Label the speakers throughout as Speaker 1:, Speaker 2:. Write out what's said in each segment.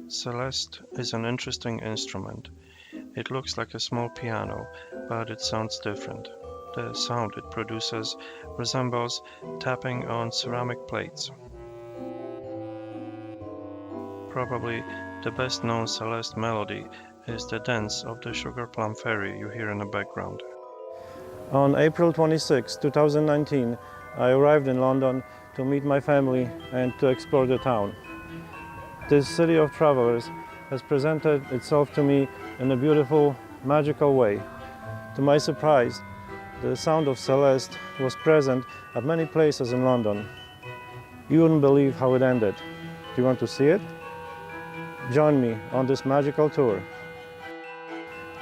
Speaker 1: Celeste is an interesting instrument. It looks like a small piano, but it sounds different. The sound it produces resembles tapping on ceramic plates. Probably the best known Celeste melody is the dance of the Sugar Plum Fairy you hear in the background.
Speaker 2: On April 26, 2019, I arrived in London to meet my family and to explore the town. This city of travelers has presented itself to me in a beautiful, magical way. To my surprise, the sound of Celeste was present at many places in London. You wouldn't believe how it ended. Do you want to see it? Join me on this magical tour.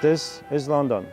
Speaker 2: This is London.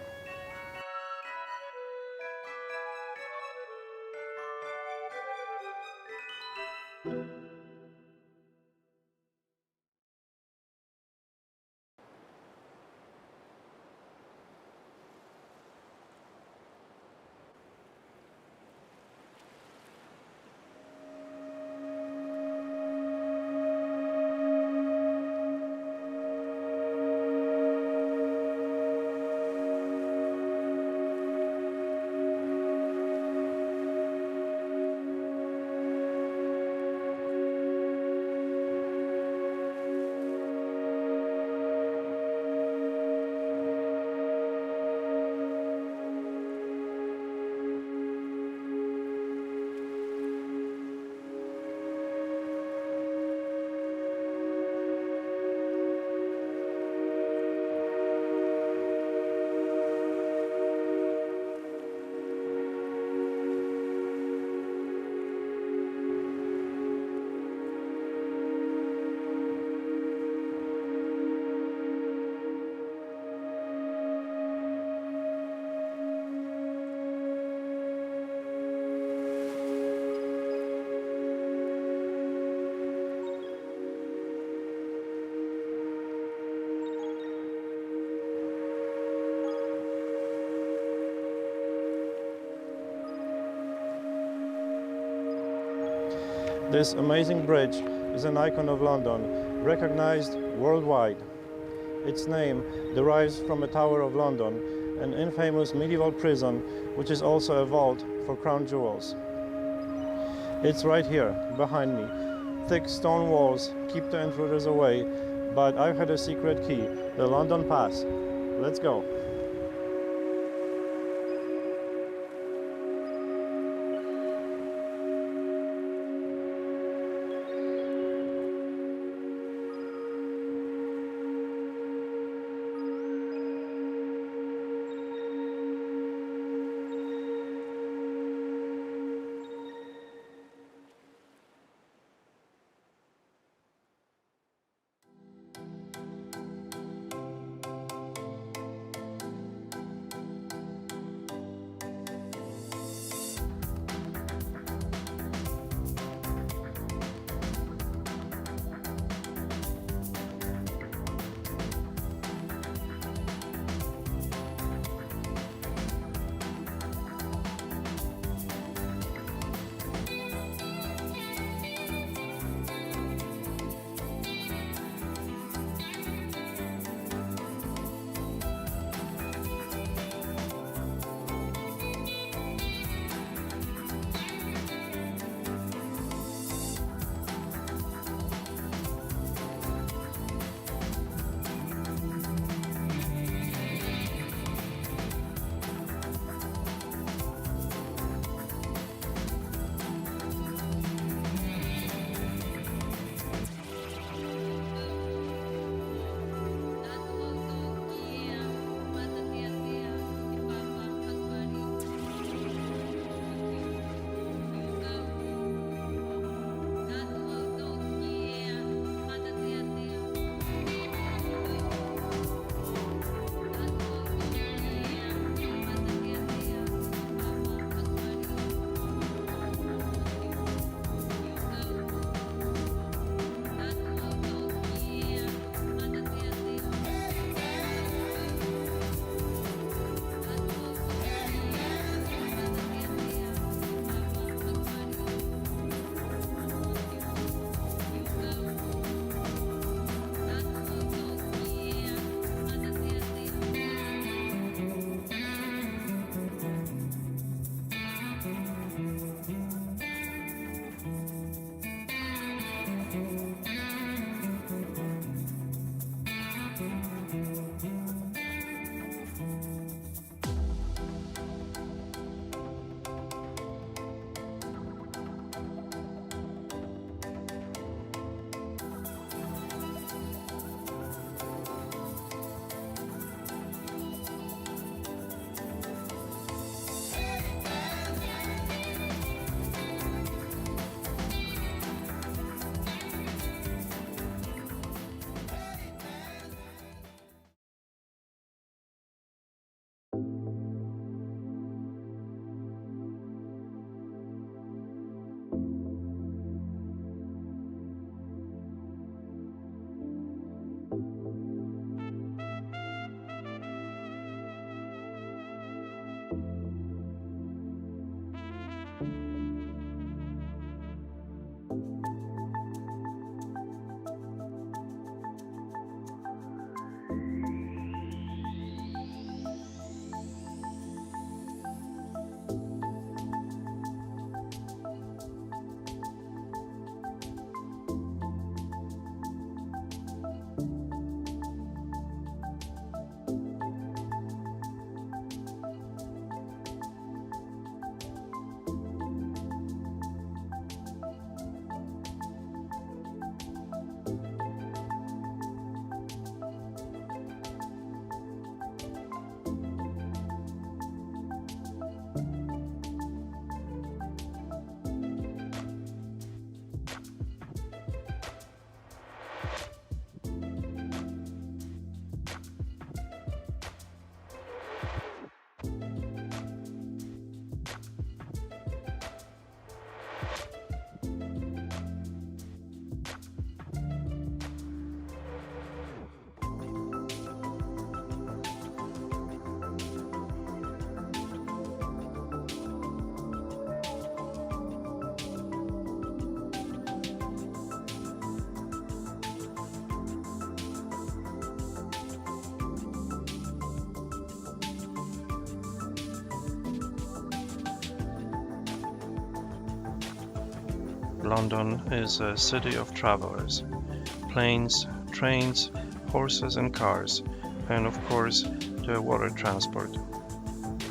Speaker 2: This amazing bridge is an icon of London, recognized worldwide. Its name derives from a Tower of London, an infamous medieval prison which is also a vault for crown jewels. It's right here, behind me. Thick stone walls keep the intruders away, but I've had a secret key, the London Pass. Let's go.
Speaker 1: London is a city of travelers. Planes, trains, horses and cars, and of course the water transport.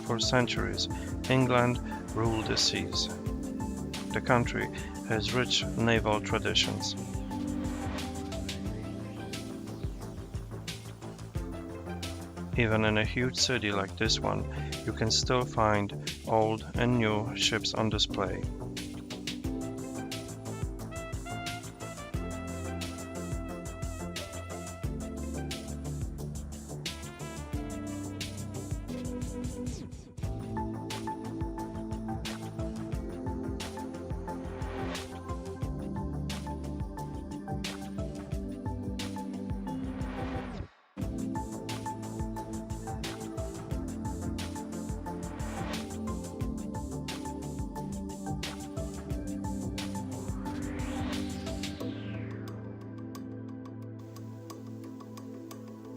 Speaker 1: For centuries, England ruled the seas. The country has rich naval traditions. Even in a huge city like this one, you can still find old and new ships on display.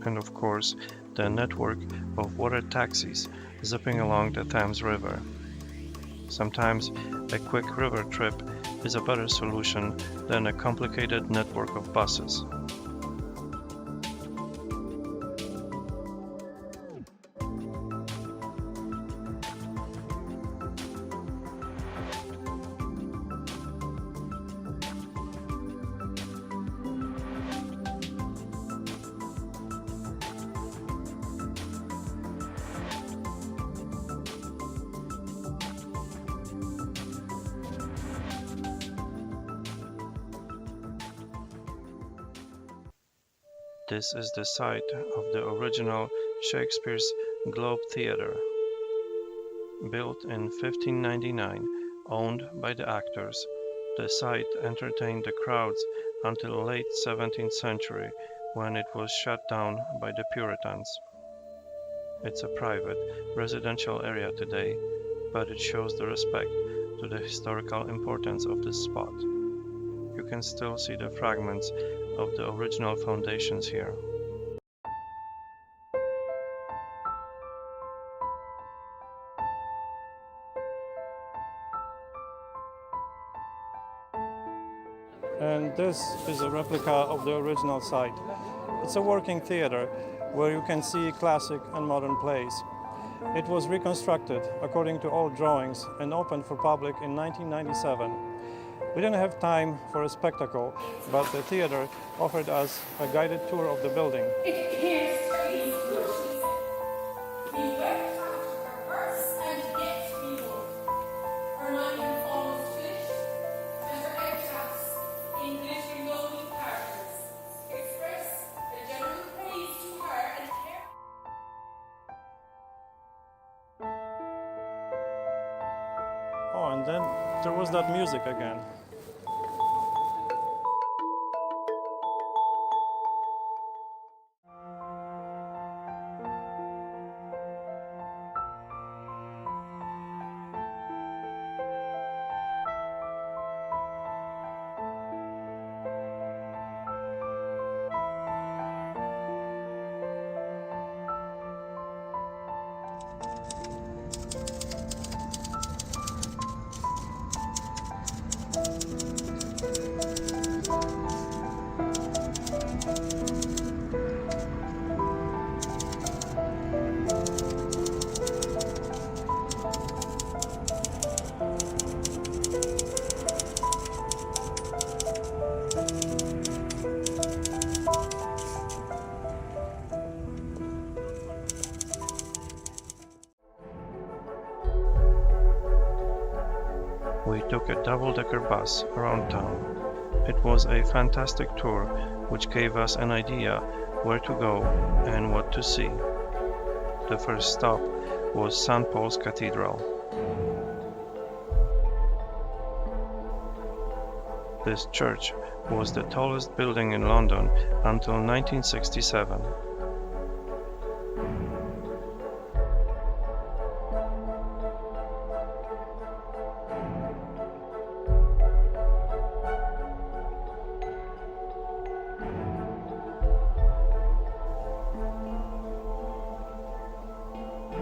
Speaker 1: And of course, the network of water taxis zipping along the Thames River. Sometimes a quick river trip is a better solution than a complicated network of buses. This is the site of the original Shakespeare's Globe Theatre. Built in 1599, owned by the actors, the site entertained the crowds until the late 17th century, when it was shut down by the Puritans. It's a private, residential area today, but it shows the respect to the historical importance of this spot. You can still see the fragments of the original foundations here.
Speaker 2: And this is a replica of the original site. It's a working theater where you can see classic and modern plays. It was reconstructed according to old drawings and opened for public in 1997. We didn't have time for a spectacle, but the theater offered us a guided tour of the building.
Speaker 3: It appears these bushes. We wept after her verse and yet we loved. Her lion almost finished, and her epitaphs in glittering golden characters express the general praise to her and care.
Speaker 2: Oh, and then there was that music again.
Speaker 1: We took a double-decker bus around town. It was a fantastic tour which gave us an idea where to go and what to see. The first stop was St. Paul's Cathedral. This church was the tallest building in London until 1967.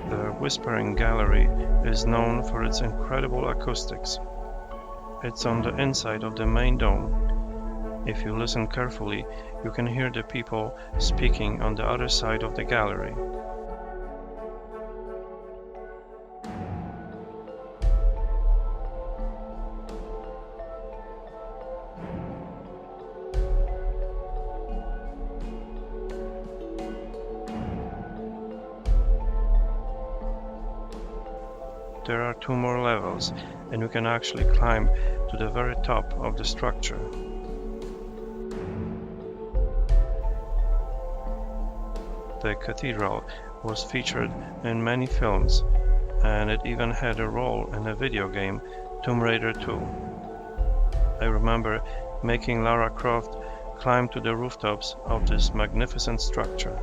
Speaker 1: The Whispering Gallery is known for its incredible acoustics. It's on the inside of the main dome. If you listen carefully, you can hear the people speaking on the other side of the gallery. There are 2 more levels, and you can actually climb to the very top of the structure. The cathedral was featured in many films, and it even had a role in the video game Tomb Raider 2. I remember making Lara Croft climb to the rooftops of this magnificent structure.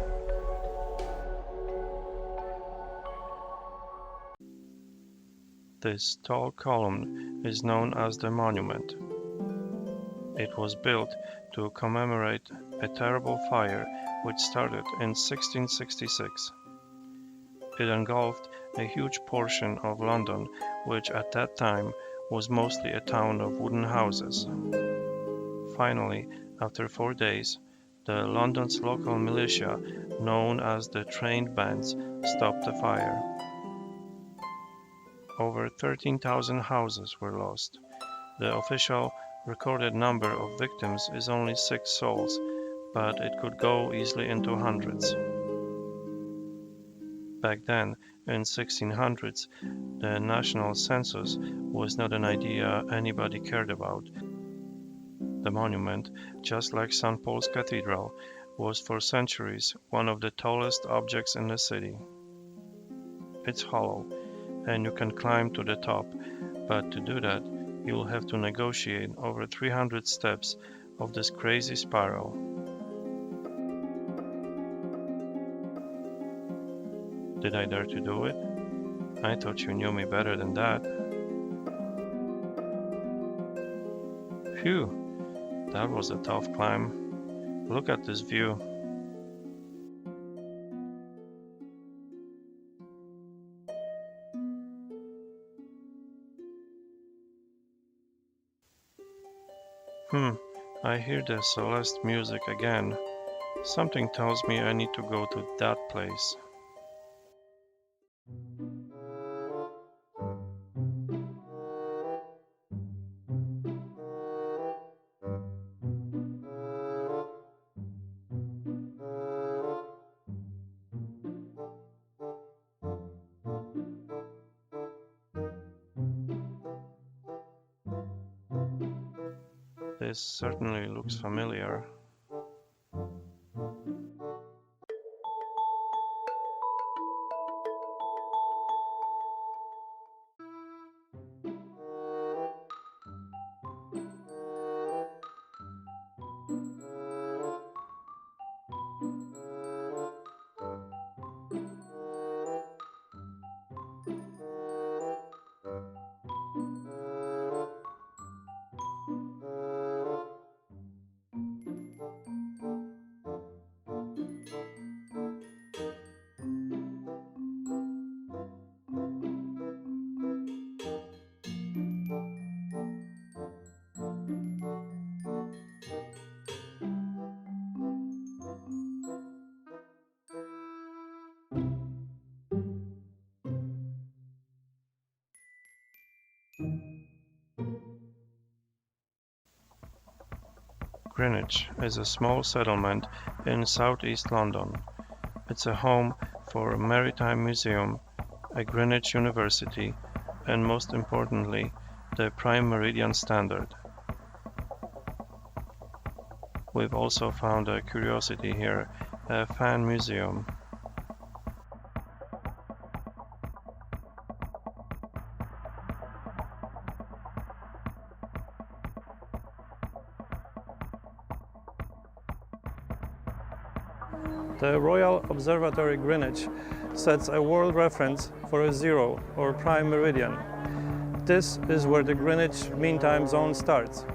Speaker 1: This tall column is known as the monument. It was built to commemorate a terrible fire which started in 1666. It engulfed a huge portion of London, which at that time was mostly a town of wooden houses. Finally, after 4 days, the London's local militia, known as the Trained Bands, stopped the fire. Over 13,000 houses were lost. The official recorded number of victims is only 6 souls, but it could go easily into hundreds. Back then, in 1600s, the national census was not an idea anybody cared about. The monument, just like St. Paul's Cathedral, was for centuries one of the tallest objects in the city. It's hollow, and you can climb to the top, but to do that, you'll have to negotiate over 300 steps of this crazy spiral. Did I dare to do it? I thought you knew me better than that. Phew, that was a tough climb. Look at this view. I hear the Celeste music again. Something tells me I need to go to that place. This certainly looks familiar. Greenwich is a small settlement in southeast London. It's a home for a maritime museum, a Greenwich University, and most importantly, the Prime Meridian Standard. We've also found a curiosity here, a fan museum.
Speaker 2: The Royal Observatory Greenwich sets a world reference for a zero or prime meridian. This is where the Greenwich Mean Time Zone starts.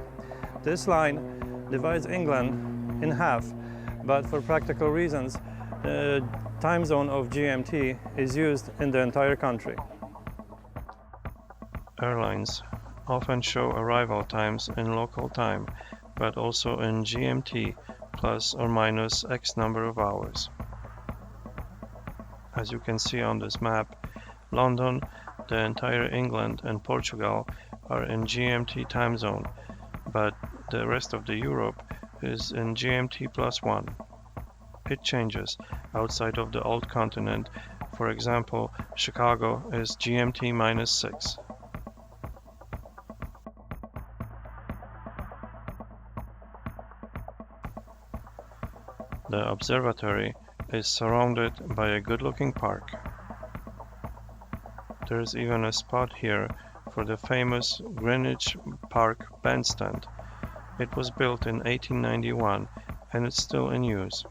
Speaker 2: This line divides England in half, but for practical reasons, the time zone of GMT is used in the entire country.
Speaker 1: Airlines often show arrival times in local time, but also in GMT plus or minus X number of hours. As you can see on this map, London, the entire England and Portugal are in GMT time zone, but the rest of the Europe is in GMT plus 1. It changes outside of the old continent. For example, Chicago is GMT minus 6. The observatory is surrounded by a good-looking park. There's even a spot here for the famous Greenwich Park bandstand. It was built in 1891 and it's still in use.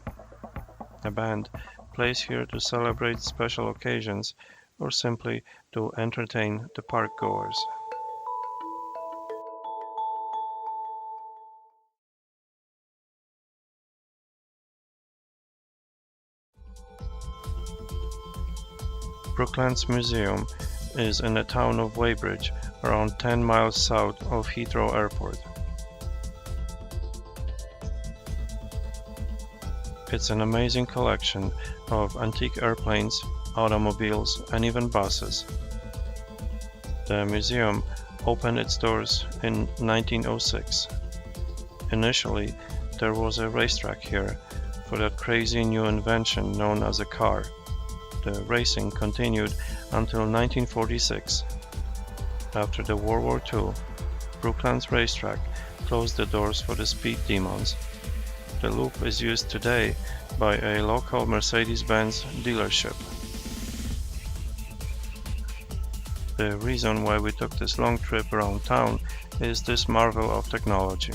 Speaker 1: A band plays here to celebrate special occasions or simply to entertain the park goers. Brooklands Museum is in the town of Weybridge, around 10 miles south of Heathrow Airport. It's an amazing collection of antique airplanes, automobiles, and even buses. The museum opened its doors in 1906. Initially, there was a racetrack here for that crazy new invention known as a car. The racing continued until 1946. After the World War II, Brooklands Racetrack closed the doors for the speed demons. The loop is used today by a local Mercedes-Benz dealership. The reason why we took this long trip around town is this marvel of technology.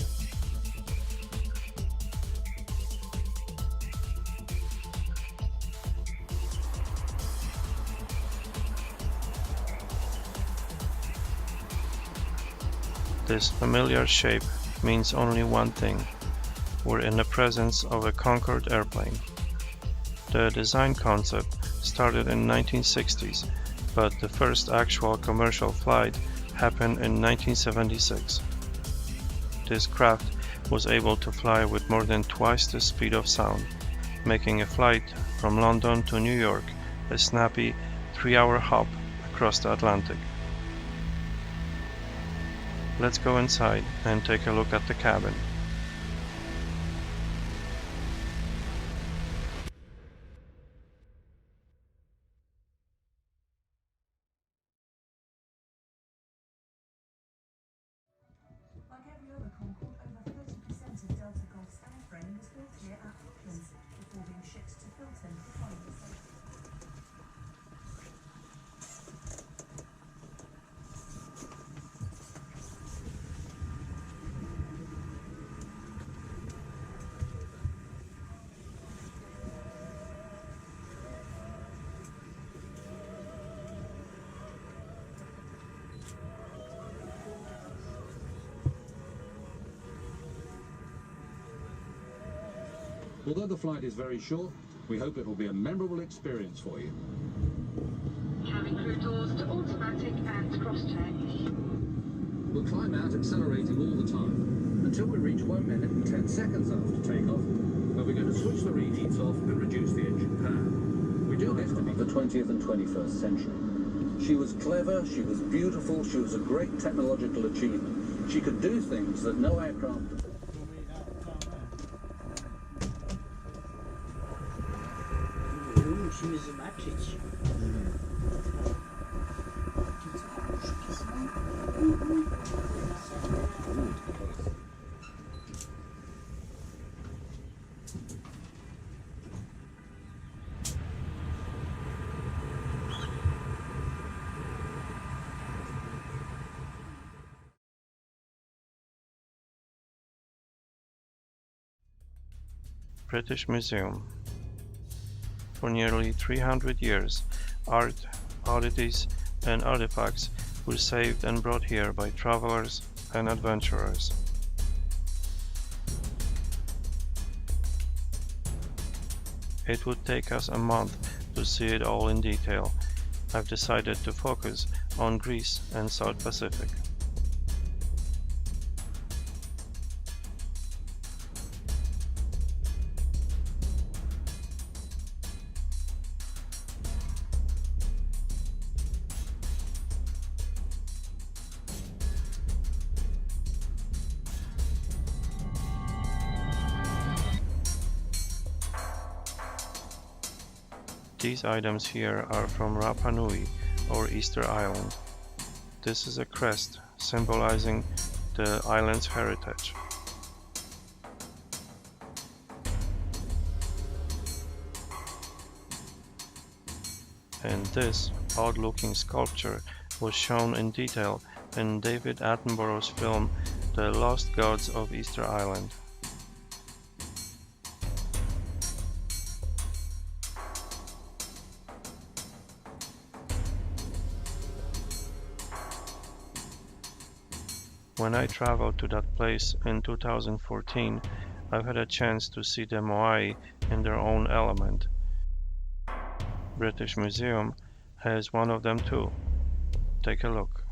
Speaker 1: This familiar shape means only one thing. We're in the presence of a Concorde airplane. The design concept started in 1960s, but the first actual commercial flight happened in 1976. This craft was able to fly with more than twice the speed of sound, making a flight from London to New York a snappy 3-hour hop across the Atlantic. Let's go inside and take a look at the cabin.
Speaker 4: Like every other Concorde, over 30% of Delta Golf's airframe was built here at Brooklands before being shipped to Filton for final safety.
Speaker 5: Although the flight is very short, we hope it will be a memorable experience for you.
Speaker 6: Cabin crew doors to automatic and cross-check.
Speaker 5: We'll climb out accelerating all the time until we reach 1 minute and 10 seconds after takeoff, where we're going to switch the reheats off and reduce the engine power. We do this to be the 20th and 21st century. She was clever, she was beautiful, she was a great technological achievement. She could do things that no aircraft...
Speaker 7: Musimy zobaczyć.
Speaker 1: British Museum. For nearly 300 years, art, oddities, and artifacts were saved and brought here by travelers and adventurers. It would take us a month to see it all in detail. I've decided to focus on Greece and South Pacific. These items here are from Rapa Nui, or Easter Island. This is a crest symbolizing the island's heritage. And this odd-looking sculpture was shown in detail in David Attenborough's film The Lost Gods of Easter Island. When I traveled to that place in 2014, I've had a chance to see the Moai in their own element. British Museum has one of them too. Take a look.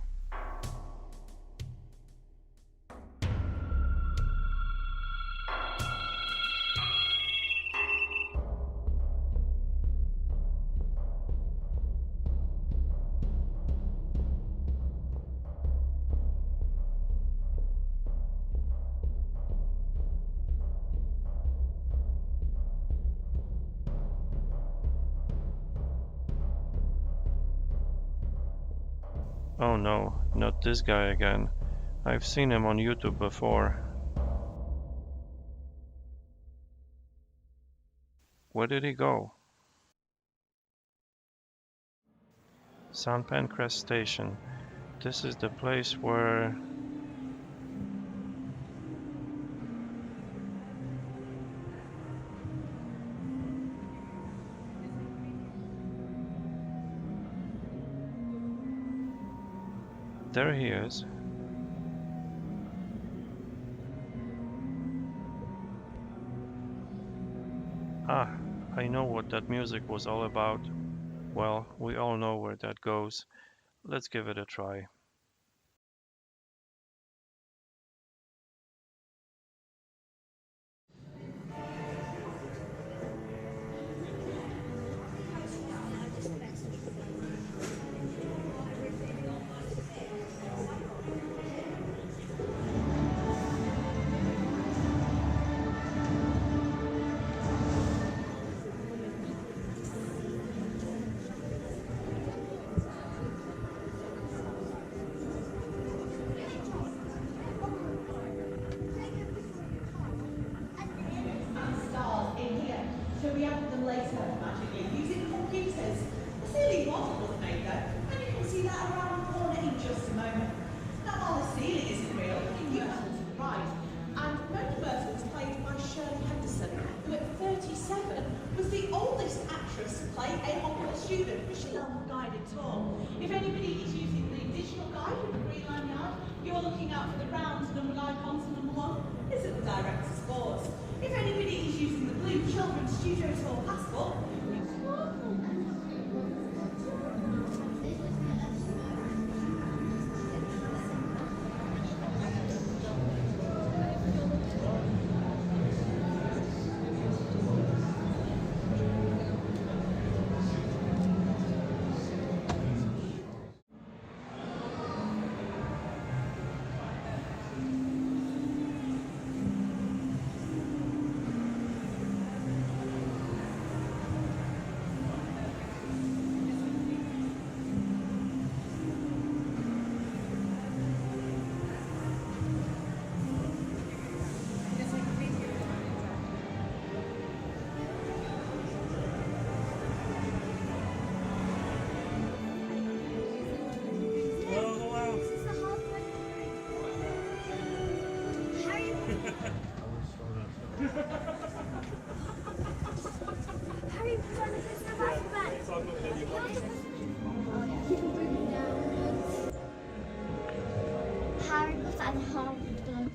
Speaker 1: Oh no, not this guy again. I've seen him on YouTube before. Where did he go? St. Pancras Station. This is the place where... There he is. Ah, I know what that music was all about. Well, we all know where that goes. Let's give it a try.
Speaker 7: Stars in here to react them later magically using computers. A ceiling model was made though, and you can see that around the corner in just a moment. Now while the ceiling isn't real, you have to surprise. And Mona Bertha was played by Shirley Henderson, who at 37 was the oldest actress to play a Hogwarts student, but she on the guided tour. If anybody is using the digital guide with the green lanyard, you're looking out for the round numbered icons. Number 1 is at the director's boards. If anybody is using the blue Children's Studio Tour passport,
Speaker 8: and how it's gonna.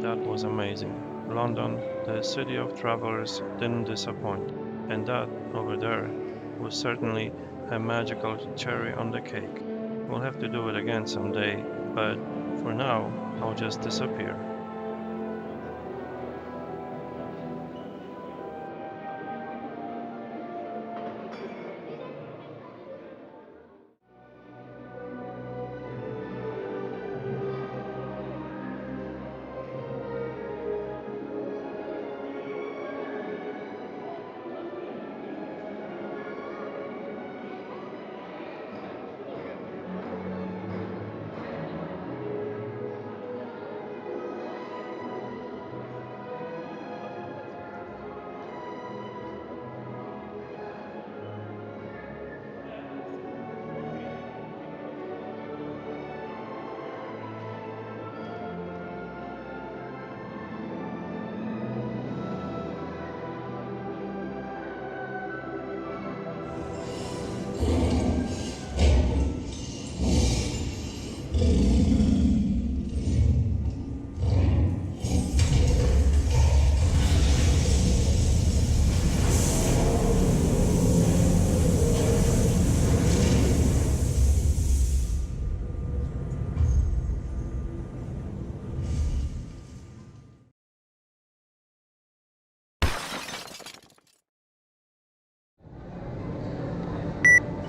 Speaker 1: That was amazing. London, the city of travelers, didn't disappoint. And that, over there, was certainly a magical cherry on the cake. We'll have to do it again someday, but for now, I'll just disappear.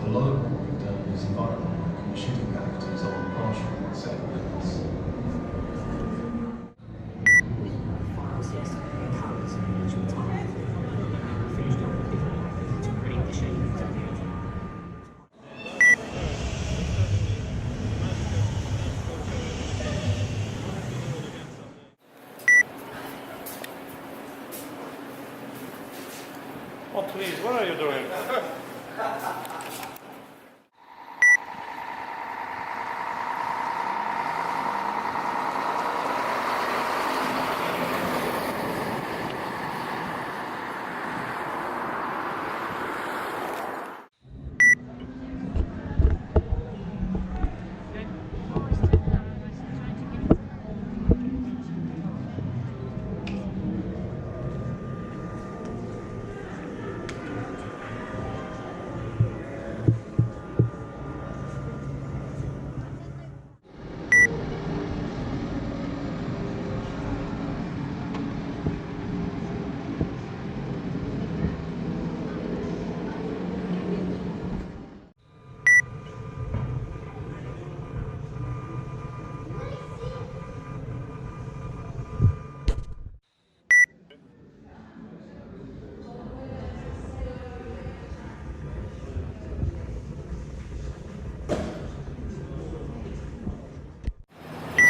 Speaker 9: A lot of what we've done is environmental commissioning activities on partial settlements.
Speaker 10: Files yesterday, colours and usual time. Finished up with different to create the shape.
Speaker 2: Oh please, what are you doing?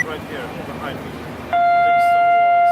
Speaker 2: Right here, behind me. Big stone walls.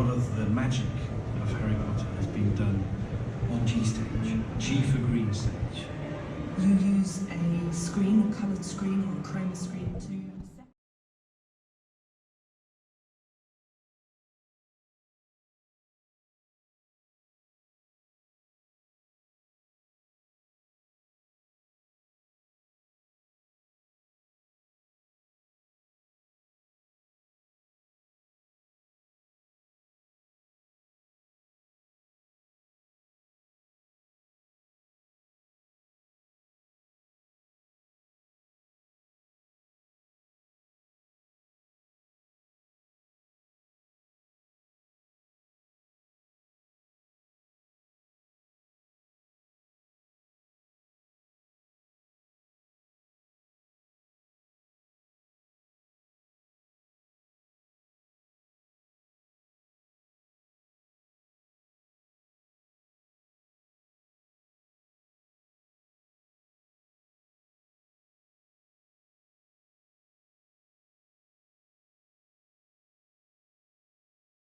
Speaker 8: lot of the magic of Harry Potter has been done on G stage, G for green stage.
Speaker 4: You use a screen, a coloured screen or a chroma screen to